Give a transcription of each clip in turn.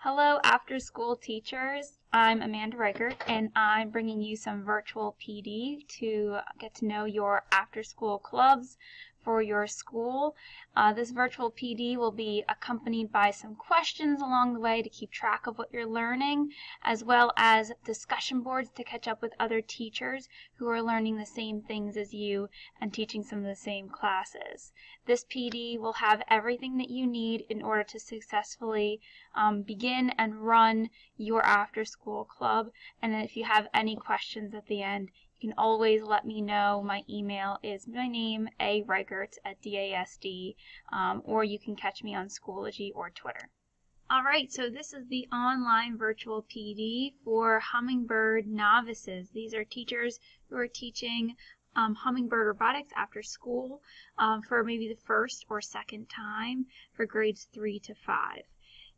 Hello, after school teachers. I'm Amanda Reichert, and I'm bringing you some virtual PD to get to know your after school clubs for your school. This virtual PD will be accompanied by some questions along the way to keep track of what you're learning, as well as discussion boards to catch up with other teachers who are learning the same things as you and teaching some of the same classes. This PD will have everything that you need in order to successfully begin and run your after school club. And if you have any questions at the end, you can always let me know. My email is my name, areichert@DASD, or you can catch me on Schoology or Twitter. Alright, so this is the online virtual PD for Hummingbird novices. These are teachers who are teaching Hummingbird robotics after school for maybe the first or second time for grades 3 to 5.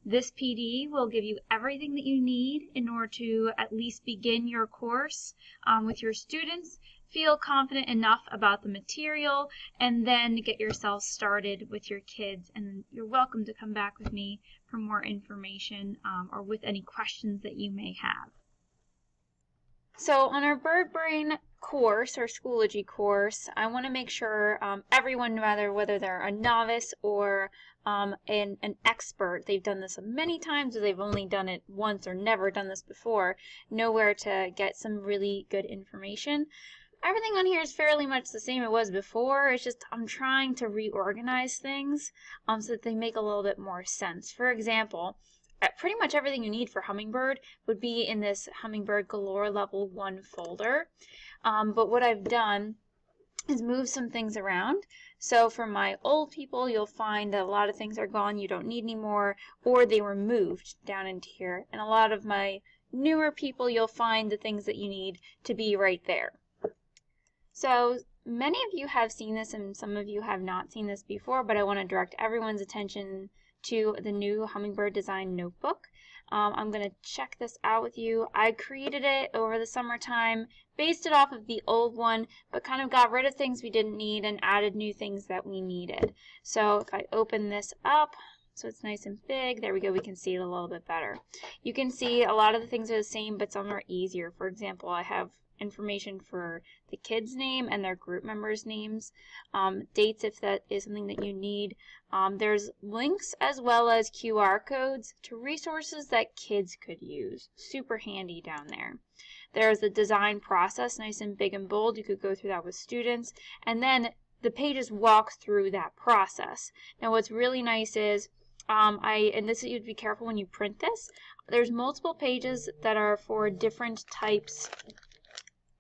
This PD will give you everything that you need in order to at least begin your course with your students, feel confident enough about the material, and then get yourself started with your kids. And you're welcome to come back with me for more information or with any questions that you may have. So on our Bird Brain course or Schoology course, I want to make sure everyone, whether they're a novice or an expert, they've done this many times or they've only done it once or never done this before, know where to get some really good information. Everything on here is fairly much the same it was before. It's just I'm trying to reorganize things so that they make a little bit more sense. For example, pretty much everything you need for Hummingbird would be in this Hummingbird Galore Level 1 folder. But what I've done is move some things around. So for my old people, you'll find that a lot of things are gone you don't need anymore, or they were moved down into here. And a lot of my newer people, you'll find the things that you need to be right there. So many of you have seen this and some of you have not seen this before, but I want to direct everyone's attention to the new Hummingbird Design Notebook. I'm going to check this out with you. I created it over the summertime, based it off of the old one, but kind of got rid of things we didn't need and added new things that we needed. So if I open this up, so it's nice and big, there we go, we can see it a little bit better. You can see a lot of the things are the same, but some are easier. For example, I have information for the kids' name and their group members' names, dates if that is something that you need. There's links as well as QR codes to resources that kids could use. Super handy down there. There's the design process, nice and big and bold. You could go through that with students. And then the pages walk through that process. Now what's really nice is, and this you'd be careful when you print this, there's multiple pages that are for different types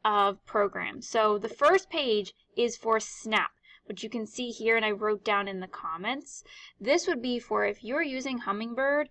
of programs. So the first page is for Snap, which you can see here and I wrote down in the comments. This would be for if you're using Hummingbird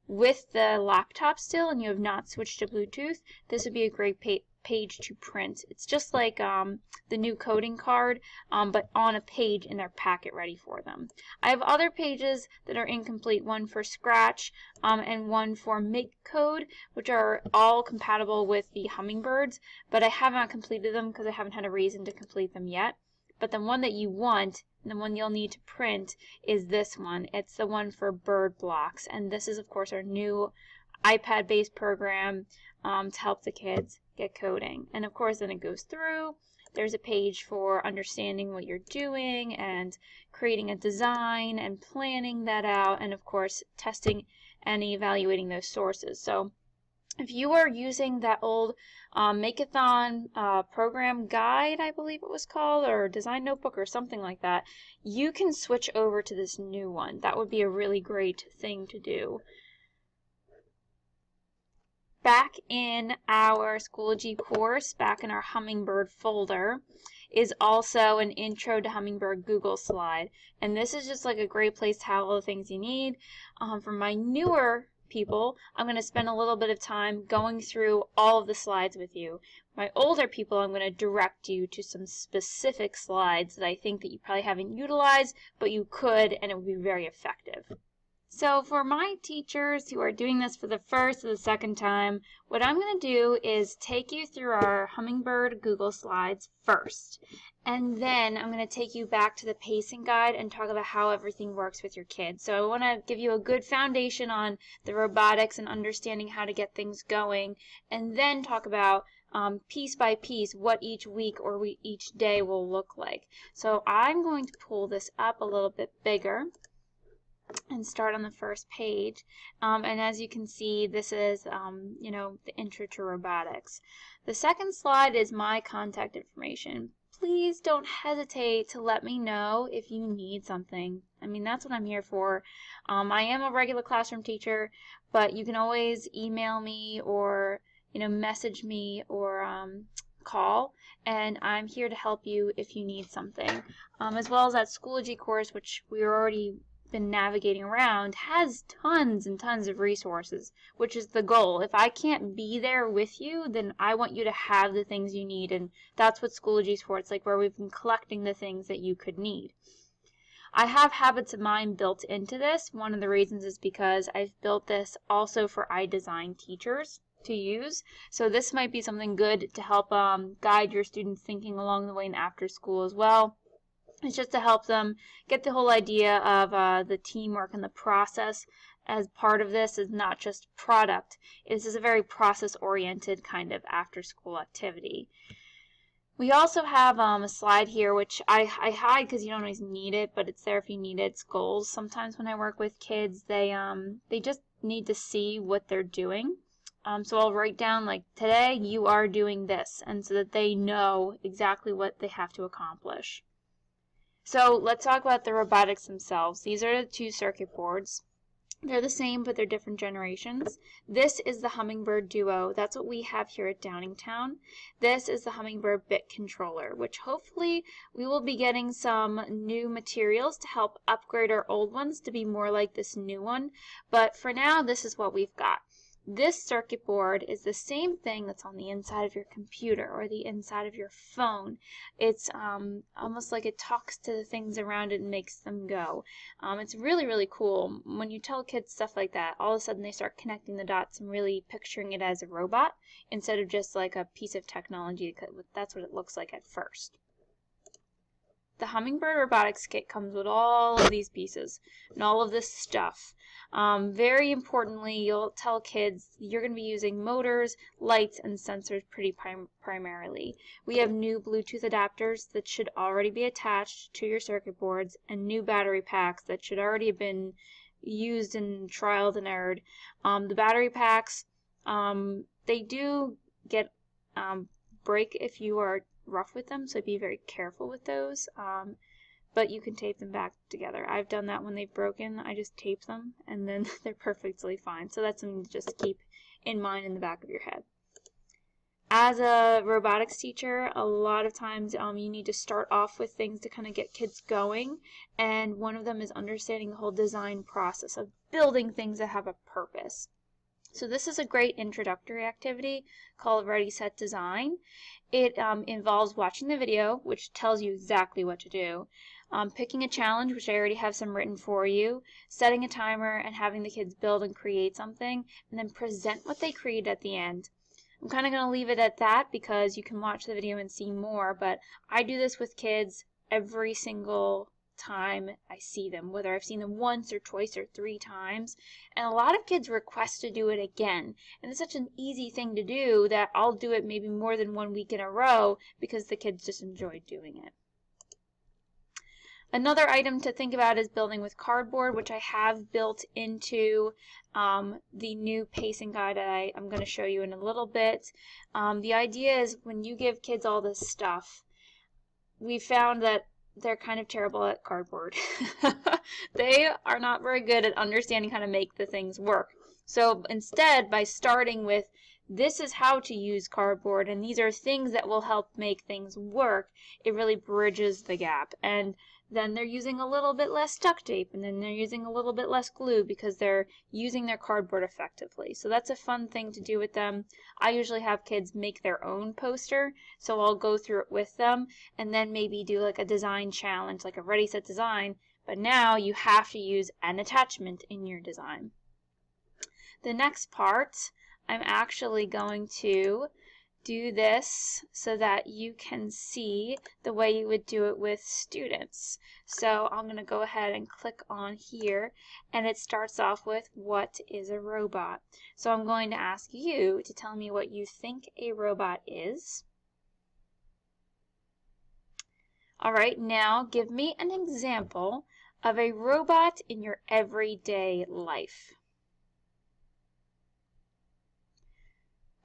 with the laptop still and you have not switched to Bluetooth, this would be a great page to print. It's just like the new coding card, but on a page in their packet ready for them. I have other pages that are incomplete, one for Scratch and one for Make Code, which are all compatible with the Hummingbirds, but I have not completed them because I haven't had a reason to complete them yet. But the one that you want, and the one you'll need to print, is this one. It's the one for Bird Blocks, and this is of course our new iPad-based program to help the kids get coding. And of course then it goes through. There's a page for understanding what you're doing and creating a design and planning that out, and of course testing and evaluating those sources. So if you are using that old Make-a-thon program guide, I believe it was called, or design notebook or something like that, you can switch over to this new one. That would be a really great thing to do. Back in our Schoology course, back in our Hummingbird folder, is also an Intro to Hummingbird Google slide. And this is just like a great place to have all the things you need. For my newer people, I'm going to spend a little bit of time going through all of the slides with you. My older people, I'm going to direct you to some specific slides that I think that you probably haven't utilized, but you could, and it would be very effective. So for my teachers who are doing this for the first or the second time, what I'm going to do is take you through our Hummingbird Google Slides first. And then I'm going to take you back to the pacing guide and talk about how everything works with your kids. So I want to give you a good foundation on the robotics and understanding how to get things going, and then talk about piece by piece what each week or each day will look like. So I'm going to pull this up a little bit bigger and start on the first page. And as you can see, this is, the intro to robotics. The second slide is my contact information. Please don't hesitate to let me know if you need something. I mean, that's what I'm here for. I am a regular classroom teacher, but you can always email me or, message me or call, and I'm here to help you if you need something. As well as that Schoology course, which we already been navigating around, has tons and tons of resources, which is the goal. If I can't be there with you, then I want you to have the things you need, and that's what Schoology is for. It's like where we've been collecting the things that you could need. I have habits of mind built into this. One of the reasons is because I've built this also for iDesign teachers to use. So this might be something good to help guide your students' thinking along the way and after school as well. It's just to help them get the whole idea of the teamwork and the process as part of this is not just product. This is a very process-oriented kind of after-school activity. We also have a slide here, which I hide because you don't always need it, but it's there if you need it. It's goals. Sometimes when I work with kids, they just need to see what they're doing. So I'll write down, like, today you are doing this, and so that they know exactly what they have to accomplish. So let's talk about the robotics themselves. These are the two circuit boards. They're the same, but they're different generations. This is the Hummingbird Duo. That's what we have here at Downingtown. This is the Hummingbird Bit Controller, which hopefully we will be getting some new materials to help upgrade our old ones to be more like this new one. But for now, this is what we've got. This circuit board is the same thing that's on the inside of your computer or the inside of your phone. It's almost like it talks to the things around it and makes them go. It's really, really cool. When you tell kids stuff like that, all of a sudden they start connecting the dots and really picturing it as a robot instead of just like a piece of technology. That's what it looks like at first. The Hummingbird Robotics Kit comes with all of these pieces and all of this stuff. Very importantly, you'll tell kids you're going to be using motors, lights, and sensors pretty primarily. We have new Bluetooth adapters that should already be attached to your circuit boards and new battery packs that should already have been used and trialed and errored. The battery packs, they do get break if you are rough with them, so be very careful with those, but you can tape them back together. I've done that when they've broken. I just tape them and then they're perfectly fine. So that's something to just keep in mind in the back of your head. As a robotics teacher, a lot of times you need to start off with things to kind of get kids going, and one of them is understanding the whole design process of building things that have a purpose. So this is a great introductory activity called Ready, Set, Design. It involves watching the video, which tells you exactly what to do, picking a challenge, which I already have some written for you, setting a timer, and having the kids build and create something, and then present what they create at the end. I'm kind of going to leave it at that because you can watch the video and see more, but I do this with kids every single time I see them, whether I've seen them once or twice or 3 times, and a lot of kids request to do it again, and it's such an easy thing to do that I'll do it maybe more than 1 week in a row because the kids just enjoy doing it. Another item to think about is building with cardboard, which I have built into the new pacing guide that I'm going to show you in a little bit. The idea is when you give kids all this stuff, we found that they're kind of terrible at cardboard. They are not very good at understanding how to make the things work. So instead, by starting with this is how to use cardboard and these are things that will help make things work, it really bridges the gap. And then they're using a little bit less duct tape, and then they're using a little bit less glue because they're using their cardboard effectively. So that's a fun thing to do with them. I usually have kids make their own poster, so I'll go through it with them and then maybe do like a design challenge, like a Ready, Set, Design. but now you have to use an attachment in your design. The next part, I'm actually going to do this so that you can see the way you would do it with students. So I'm going to go ahead and click on here, and it starts off with, what is a robot? So I'm going to ask you to tell me what you think a robot is. Alright, now give me an example of a robot in your everyday life.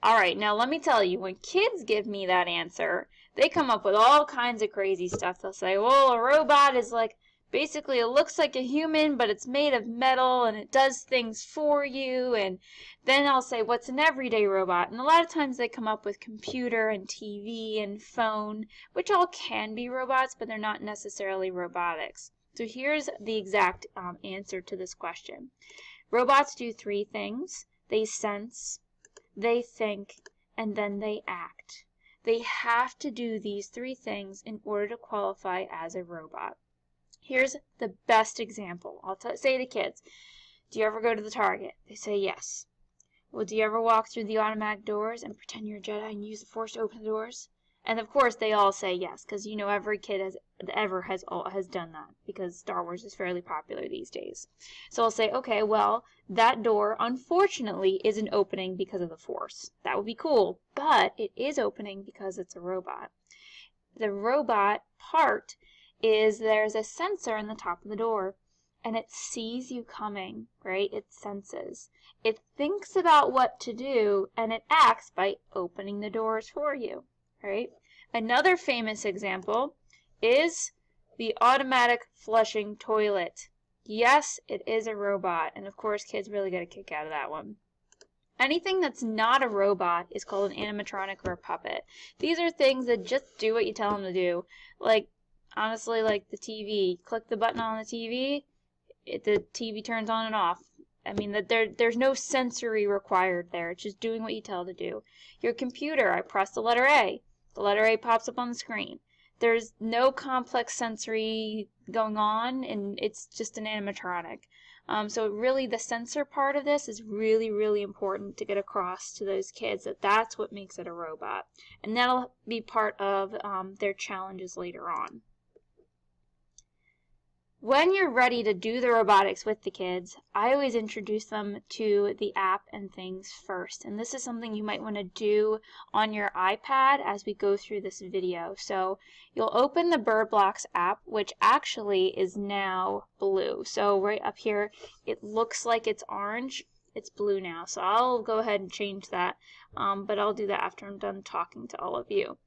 Alright, now let me tell you, when kids give me that answer, they come up with all kinds of crazy stuff. They'll say, well, a robot is like, basically it looks like a human, but it's made of metal and it does things for you. And then I'll say, what's an everyday robot? And a lot of times they come up with computer and TV and phone, which all can be robots, but they're not necessarily robotics. So here's the exact answer to this question. Robots do three things. They sense, they think, and then they act. They have to do these three things in order to qualify as a robot. Here's the best example. I'll say to kids, do you ever go to the Target? They say yes. Well, do you ever walk through the automatic doors and pretend you're a Jedi and use the Force to open the doors? And of course they all say yes, because you know every kid has done that, because Star Wars is fairly popular these days. So I'll say, okay, well, that door unfortunately isn't opening because of the Force. That would be cool, but it is opening because it's a robot. The robot part is there's a sensor in the top of the door, and it sees you coming, right? It senses. It thinks about what to do, and it acts by opening the doors for you. Right? Another famous example is the automatic flushing toilet. Yes, it is a robot, and of course kids really get a kick out of that one. Anything that's not a robot is called an animatronic or a puppet. These are things that just do what you tell them to do. Like, honestly, like the TV. Click the button on the TV, the TV turns on and off. I mean, there's no sensory required there. It's just doing what you tell it to do. Your computer, I press the letter A. The letter A pops up on the screen. There's no complex sensory going on, and it's just an animatronic. So really, the sensor part of this is really, really important to get across to those kids, that that's what makes it a robot. And that'll be part of their challenges later on. When you're ready to do the robotics with the kids, I always introduce them to the app and things first. And this is something you might want to do on your iPad as we go through this video. So you'll open the BirdBlocks app, which actually is now blue. So right up here, it looks like it's orange. It's blue now. So I'll go ahead and change that, but I'll do that after I'm done talking to all of you.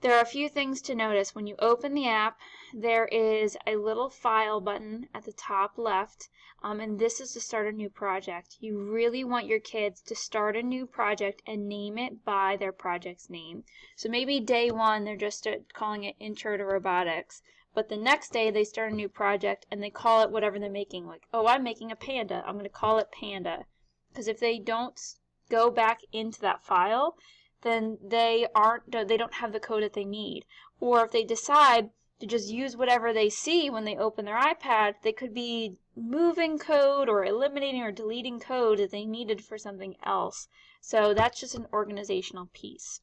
There are a few things to notice. When you open the app, there is a little file button at the top left, and this is to start a new project. You really want your kids to start a new project and name it by their project's name. So maybe day one they're just calling it Intro to Robotics, but the next day they start a new project and they call it whatever they're making. Like, oh, I'm making a panda. I'm going to call it Panda. Because if they don't go back into that file, then they don't have the code that they need. Or if they decide to just use whatever they see when they open their iPad, they could be moving code or eliminating or deleting code that they needed for something else. So that's just an organizational piece.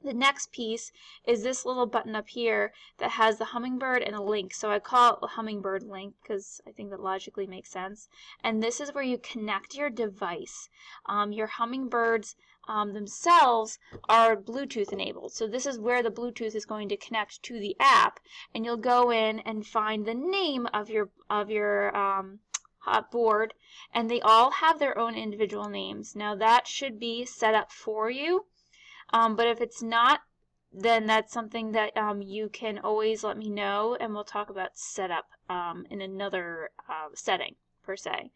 The next piece is this little button up here that has the Hummingbird and a link. So I call it the Hummingbird link because I think that logically makes sense. And this is where you connect your device. Your Hummingbirds themselves are Bluetooth enabled. So this is where the Bluetooth is going to connect to the app, and you'll go in and find the name of your board, and they all have their own individual names. Now that should be set up for you. But if it's not, then that's something that you can always let me know, and we'll talk about setup in another setting, per se.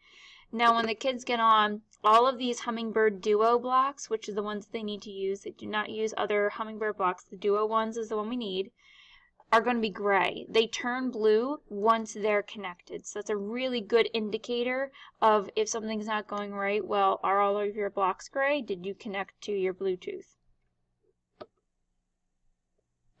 Now, when the kids get on, all of these Hummingbird Duo blocks, which are the ones that they need to use, they do not use other Hummingbird blocks, the Duo ones is the one we need, are going to be gray. They turn blue once they're connected. So that's a really good indicator of if something's not going right. Well, are all of your blocks gray? Did you connect to your Bluetooth?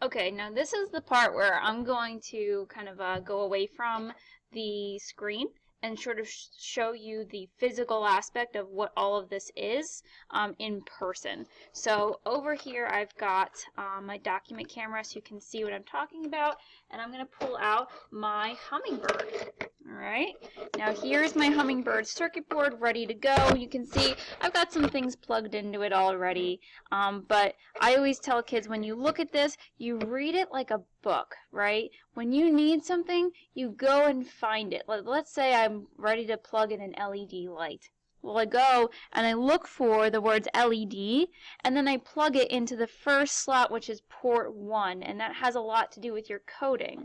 Okay, now this is the part where I'm going to kind of go away from the screen and sort of show you the physical aspect of what all of this is in person. So over here I've got my document camera so you can see what I'm talking about, and I'm going to pull out my Hummingbird. Alright, now here's my Hummingbird circuit board ready to go. You can see I've got some things plugged into it already, but I always tell kids when you look at this, you read it like a book, right? When you need something, you go and find it. Let's say I'm ready to plug in an LED light. Well, I go and I look for the words LED, and then I plug it into the first slot, which is port 1, and that has a lot to do with your coding.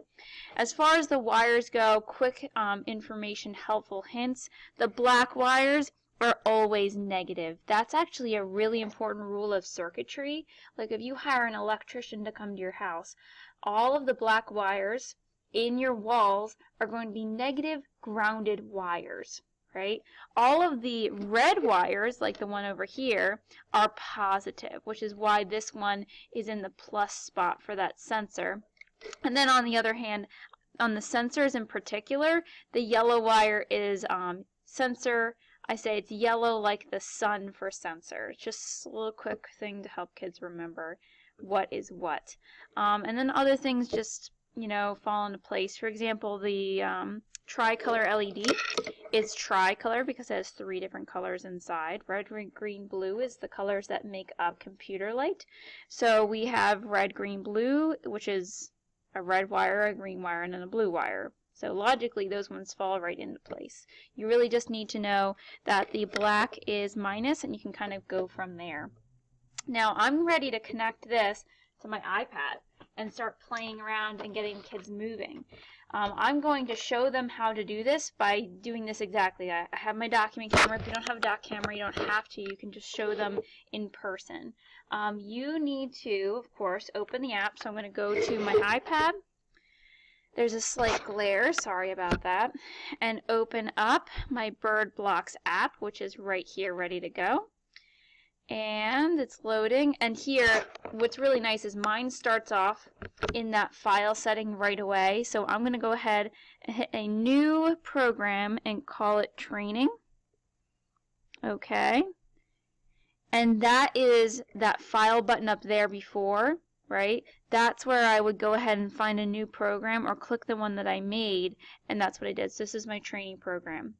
As far as the wires go, quick information, helpful hints. The black wires are always negative. That's actually a really important rule of circuitry. Like if you hire an electrician to come to your house, all of the black wires in your walls are going to be negative grounded wires, right? All of the red wires, like the one over here, are positive, which is why this one is in the plus spot for that sensor. And then on the other hand, on the sensors in particular, the yellow wire is sensor. I say it's yellow like the sun for sensor. It's just a little quick thing to help kids remember what is what. And then other things just, you know, fall into place. For example, the tricolor LED is tricolor because it has 3 different colors inside. Red, green, blue is the colors that make up computer light. So we have red, green, blue, which is a red wire, a green wire, and then a blue wire. So logically, those ones fall right into place. You really just need to know that the black is minus, and you can kind of go from there. Now I'm ready to connect this to my iPad and start playing around and getting kids moving. I'm going to show them how to do this by doing this exactly. I have my document camera. If you don't have a doc camera, you don't have to. You can just show them in person. You need to, of course, open the app. So I'm going to go to my iPad. There's a slight glare, sorry about that, and open up my Bird Blocks app, which is right here ready to go. And it's loading, and here what's really nice is mine starts off in that file setting right away. So I'm going to go ahead and hit a new program and call it training. Okay, and that is that file button up there before, right? That's where I would go ahead and find a new program or click the one that I made, and that's what I did. So this is my training program.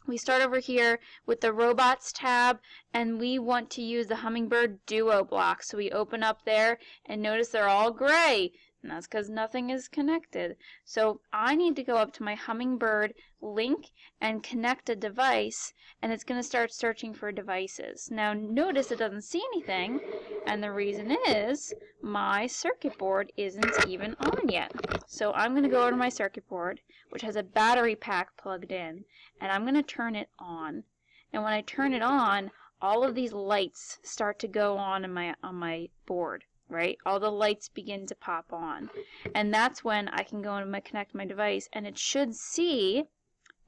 We start over here with the Robots tab, and we want to use the Hummingbird Duo block. So we open up there, and notice they're all gray, and that's because nothing is connected. So I need to go up to my Hummingbird link and connect a device, and it's going to start searching for devices. Now notice it doesn't see anything, and the reason is my circuit board isn't even on yet. So I'm going to go over to my circuit board, which has a battery pack plugged in, and I'm going to turn it on. And when I turn it on, all of these lights start to go on my board, right? All the lights begin to pop on. And that's when I can go and connect my device, and it should see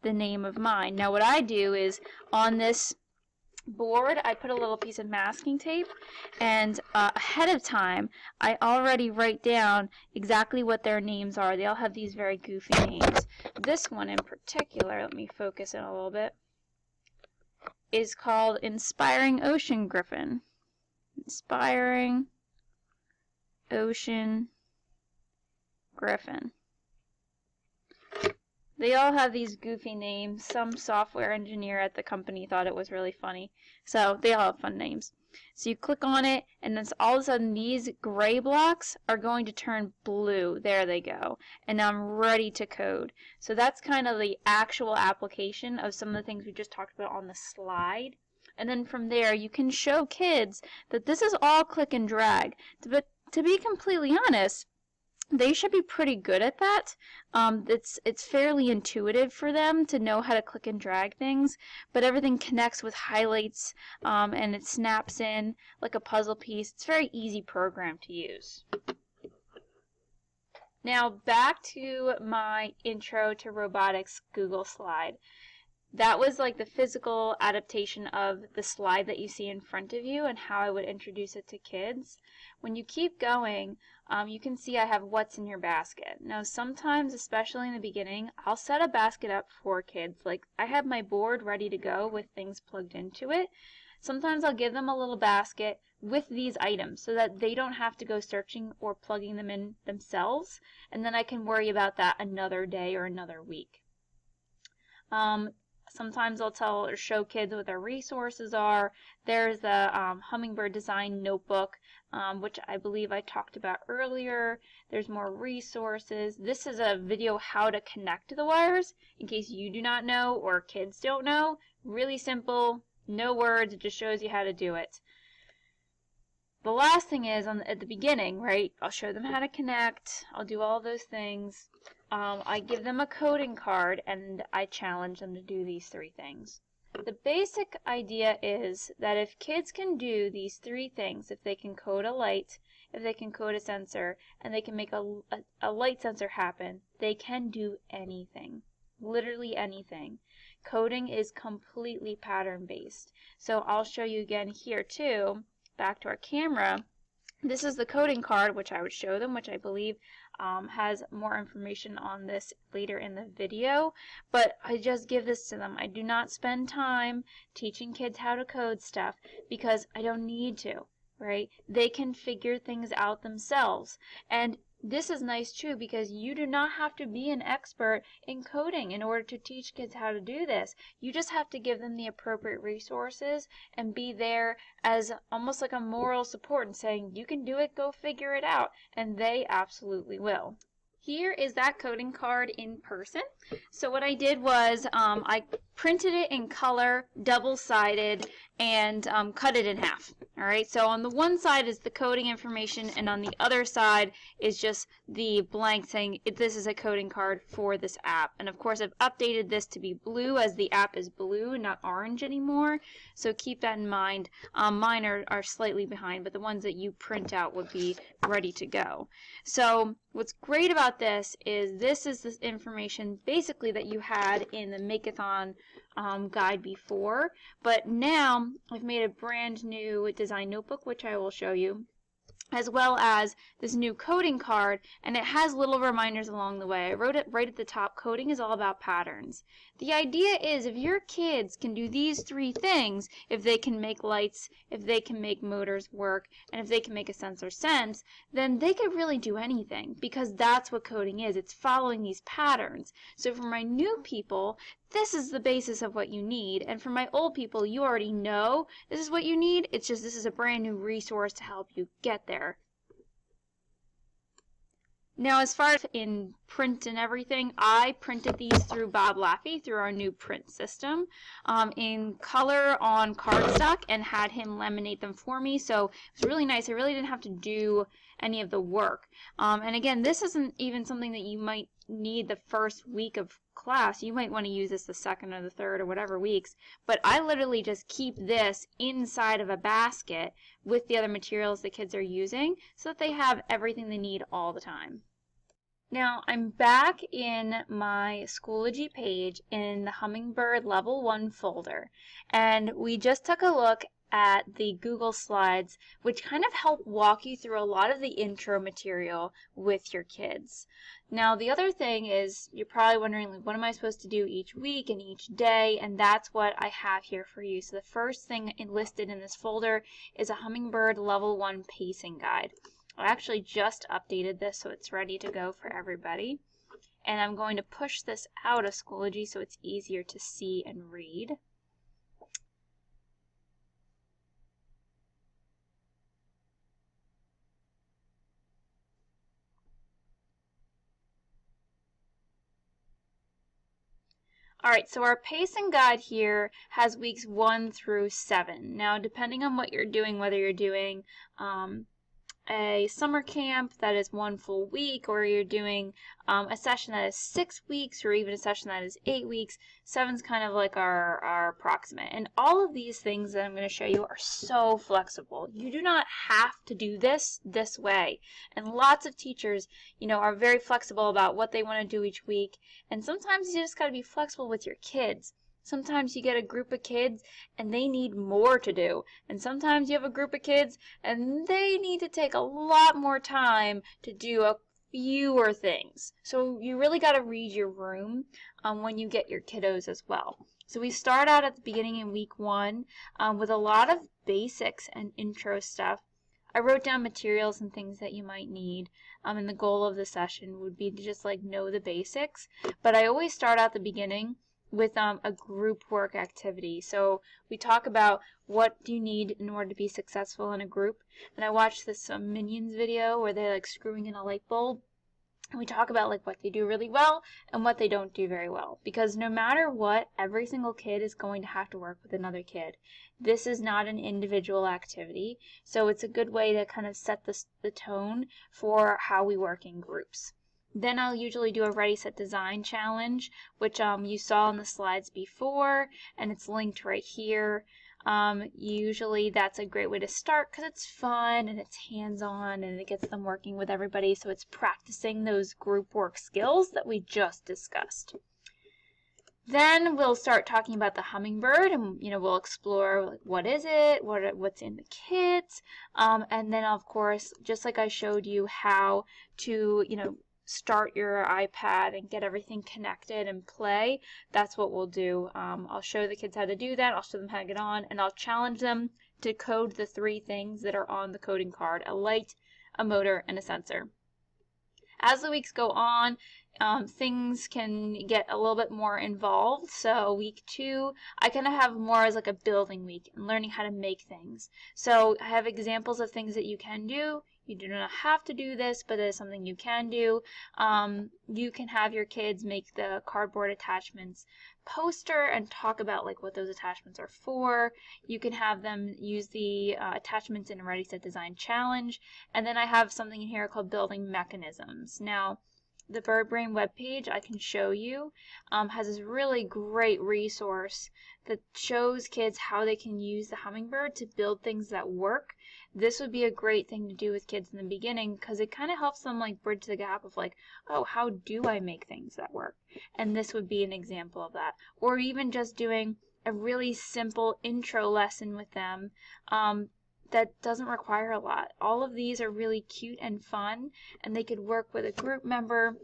the name of mine. Now what I do is on this board, I put a little piece of masking tape, and ahead of time I already write down exactly what their names are. They all have these very goofy names. This one in particular, let me focus in a little bit, is called Inspiring Ocean Griffin. Inspiring Ocean Griffin. They all have these goofy names. Some software engineer at the company thought it was really funny. So they all have fun names. So you click on it, and then all of a sudden these gray blocks are going to turn blue. There they go. And now I'm ready to code. So that's kind of the actual application of some of the things we just talked about on the slide. And then from there you can show kids that this is all click and drag. But to be completely honest, they should be pretty good at that. It's fairly intuitive for them to know how to click and drag things, but everything connects with highlights, and it snaps in like a puzzle piece. It's a very easy program to use. Now back to my Intro to Robotics Google slide. that was like the physical adaptation of the slide that you see in front of you and how I would introduce it to kids. When you keep going, you can see I have what's in your basket. Now sometimes, especially in the beginning, I'll set a basket up for kids. Like I have my board ready to go with things plugged into it. Sometimes I'll give them a little basket with these items so that they don't have to go searching or plugging them in themselves, and then I can worry about that another day or another week. Sometimes I'll tell or show kids what their resources are. There's the Hummingbird Design Notebook, which I believe I talked about earlier. There's more resources. This is a video how to connect the wires in case you do not know or kids don't know. Really simple, no words, it just shows you how to do it. The last thing is at the beginning, right? I'll show them how to connect. I'll do all those things. I give them a coding card and I challenge them to do these 3 things. The basic idea is that if kids can do these 3 things, if they can code a light, if they can code a sensor, and they can make a light sensor happen, they can do anything. Literally anything. Coding is completely pattern based. So I'll show you again here too. Back to our camera, this is the coding card, which I would show them, which I believe has more information on this later in the video, but I just give this to them. I do not spend time teaching kids how to code stuff because I don't need to, right? They can figure things out themselves. And this is nice too because you do not have to be an expert in coding in order to teach kids how to do this. You just have to give them the appropriate resources and be there as almost like a moral support and saying, you can do it, go figure it out, and they absolutely will. Here is that coding card in person. So what I did was I printed it in color, double-sided, and cut it in half. All right, so on the one side is the coding information, and on the other side is just the blank saying this is a coding card for this app. And of course, I've updated this to be blue as the app is blue, not orange anymore. So keep that in mind. Mine are slightly behind, but the ones that you print out would be ready to go. So what's great about this is this information basically that you had in the Makeathon guide before, but now I've made a brand new design notebook, which I will show you, as well as this new coding card, and it has little reminders along the way. I wrote it right at the top. Coding is all about patterns. The idea is if your kids can do these 3 things, if they can make lights, if they can make motors work, and if they can make a sensor sense, then they could really do anything because that's what coding is. It's following these patterns. So for my new people, this is the basis of what you need, and for my old people, you already know this is what you need. It's just this is a brand new resource to help you get there. Now, as far as in print and everything, I printed these through Bob Laffey through our new print system in color on cardstock and had him laminate them for me. So it was really nice. I really didn't have to do any of the work. And again, this isn't even something that you might need the first week of class. You might want to use this the second or the third or whatever weeks. But I literally just keep this inside of a basket with the other materials the kids are using so that they have everything they need all the time. Now I'm back in my Schoology page in the Hummingbird Level 1 folder, and we just took a look at the Google Slides, which kind of help walk you through a lot of the intro material with your kids. Now the other thing is, you're probably wondering, like, what am I supposed to do each week and each day? And that's what I have here for you. So the first thing listed in this folder is a Hummingbird Level 1 pacing guide. I actually just updated this so it's ready to go for everybody. And I'm going to push this out of Schoology so it's easier to see and read. Alright, so our pacing guide here has weeks 1 through 7. Now, depending on what you're doing, whether you're doing a summer camp that is 1 full week, or you're doing a session that is 6 weeks, or even a session that is 8 weeks, 7's kind of like our approximate. And all of these things that I'm going to show you are so flexible. You do not have to do this way. And lots of teachers, are very flexible about what they want to do each week. And sometimes you just got to be flexible with your kids. Sometimes you get a group of kids and they need more to do. And sometimes you have a group of kids and they need to take a lot more time to do a fewer things. So you really got to read your room when you get your kiddos as well. So we start out at the beginning in week 1 with a lot of basics and intro stuff. I wrote down materials and things that you might need, and the goal of the session would be to just like know the basics. But I always start at the beginning with a group work activity. So we talk about what do you need in order to be successful in a group. And I watched this Minions video where they're like screwing in a light bulb. And we talk about like what they do really well and what they don't do very well. Because no matter what, every single kid is going to have to work with another kid. This is not an individual activity. So it's a good way to kind of set the tone for how we work in groups. Then I'll usually do a Ready, Set, Design challenge, which you saw in the slides before, and it's linked right here. Usually that's a great way to start because it's fun and it's hands-on and it gets them working with everybody, so it's practicing those group work skills that we just discussed. Then we'll start talking about the Hummingbird, and we'll explore like, what is it, what's in the kit, and then of course, just like I showed you how to start your iPad and get everything connected and play, that's what we'll do. I'll show the kids how to do that, I'll show them how to get on, and I'll challenge them to code the 3 things that are on the coding card: a light, a motor, and a sensor. As the weeks go on, things can get a little bit more involved. So week 2, I kind of have more as like a building week and learning how to make things. So I have examples of things that you can do. You do not have to do this, but it is something you can do. You can have your kids make the cardboard attachments poster and talk about like what those attachments are for. You can have them use the attachments in a Ready, Set, Design challenge. And then I have something in here called building mechanisms. Now, the Bird Brain webpage I can show you has this really great resource that shows kids how they can use the Hummingbird to build things that work. This would be a great thing to do with kids in the beginning because it kind of helps them like bridge the gap of like, oh, how do I make things that work? And this would be an example of that. Or even just doing a really simple intro lesson with them that doesn't require a lot. All of these are really cute and fun, and they could work with a group member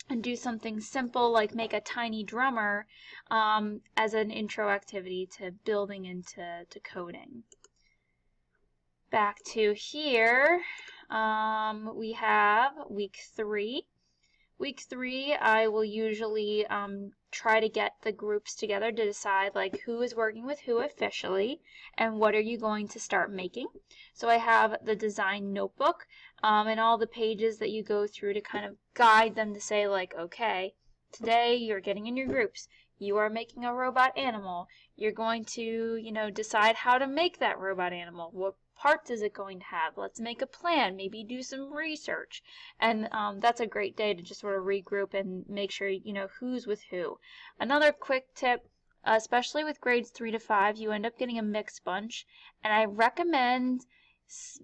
and do something simple like make a tiny drummer as an intro activity to building into coding. Back to here, we have week 3. Week 3, I will usually try to get the groups together to decide like who is working with who officially and what are you going to start making. So I have the design notebook and all the pages that you go through to kind of guide them to say like, okay, today you're getting in your groups. You are making a robot animal. You're going to, decide how to make that robot animal. What parts is it going to have? Let's make a plan, maybe do some research. And that's a great day to just sort of regroup and make sure who's with who. Another quick tip, especially with grades 3 to 5, you end up getting a mixed bunch, and I recommend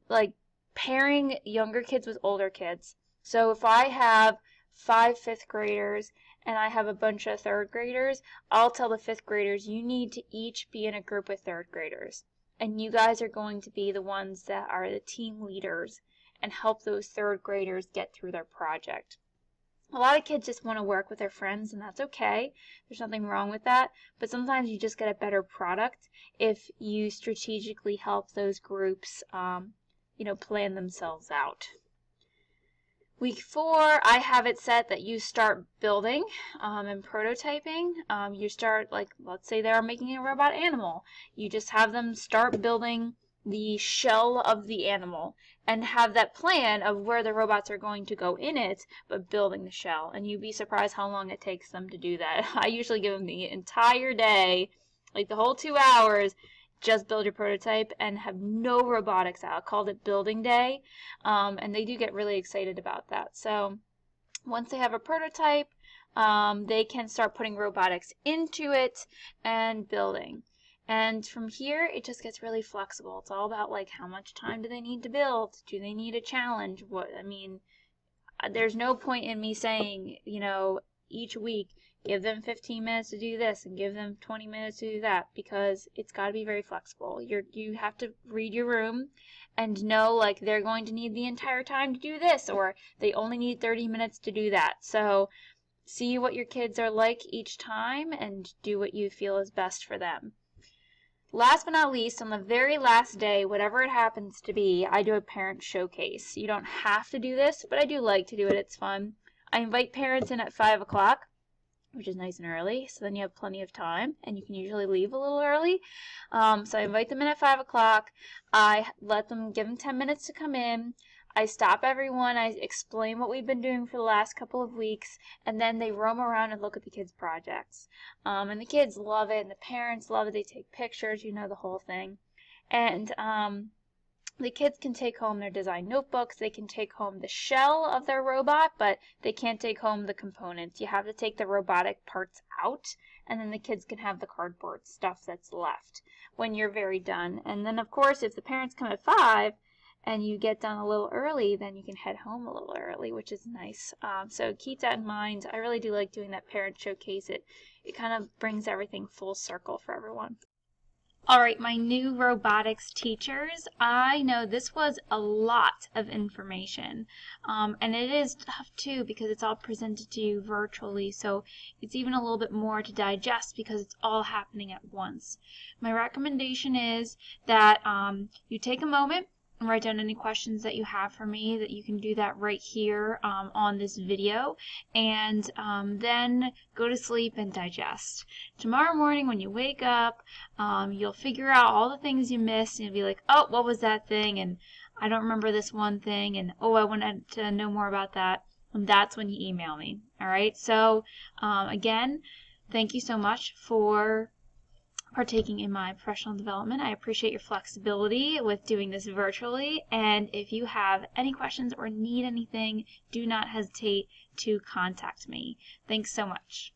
like pairing younger kids with older kids. So if I have 5 5th graders and I have a bunch of 3rd graders, I'll tell the 5th graders you need to each be in a group with 3rd graders. And you guys are going to be the ones that are the team leaders and help those 3rd graders get through their project. A lot of kids just want to work with their friends, and that's okay. There's nothing wrong with that. But sometimes you just get a better product if you strategically help those groups, plan themselves out. Week 4, I have it set that you start building and prototyping. You start, like, let's say they're making a robot animal. You just have them start building the shell of the animal and have that plan of where the robots are going to go in it, but building the shell. And you'd be surprised how long it takes them to do that. I usually give them the entire day, like the whole 2 hours, just build your prototype and have no robotics out. I called it building day, and they do get really excited about that. So once they have a prototype, they can start putting robotics into it and building. And from here, it just gets really flexible. It's all about like how much time do they need to build? Do they need a challenge? There's no point in me saying, each week give them 15 minutes to do this and give them 20 minutes to do that, because it's got to be very flexible. You have to read your room and know, like, they're going to need the entire time to do this, or they only need 30 minutes to do that. So see what your kids are like each time and do what you feel is best for them. Last but not least, on the very last day, whatever it happens to be, I do a parent showcase. You don't have to do this, but I do like to do it. It's fun. I invite parents in at 5 o'clock, which is nice and early, so then you have plenty of time, and you can usually leave a little early. So I invite them in at 5 o'clock. I give them 10 minutes to come in. I stop everyone, I explain what we've been doing for the last couple of weeks, and then they roam around and look at the kids' projects. And the kids love it, and the parents love it. They take pictures, you know, the whole thing. And the kids can take home their design notebooks. They can take home the shell of their robot, but they can't take home the components. You have to take the robotic parts out, and then the kids can have the cardboard stuff that's left when you're very done. And then, of course, if the parents come at 5, and you get done a little early, then you can head home a little early, which is nice. So keep that in mind. I really do like doing that parent showcase. It kind of brings everything full circle for everyone. Alright, my new robotics teachers, I know this was a lot of information, and it is tough too because it's all presented to you virtually, so it's even a little bit more to digest because it's all happening at once. My recommendation is that you take a moment and write down any questions that you have for me. That you can do that right here on this video, and then go to sleep and digest. Tomorrow morning when you wake up, you'll figure out all the things you missed, and you'll be like, oh, what was that thing, and I don't remember this one thing, and oh, I wanted to know more about that. And that's when you email me. Alright, so again, thank you so much for partaking in my professional development. I appreciate your flexibility with doing this virtually, and if you have any questions or need anything, do not hesitate to contact me. Thanks so much.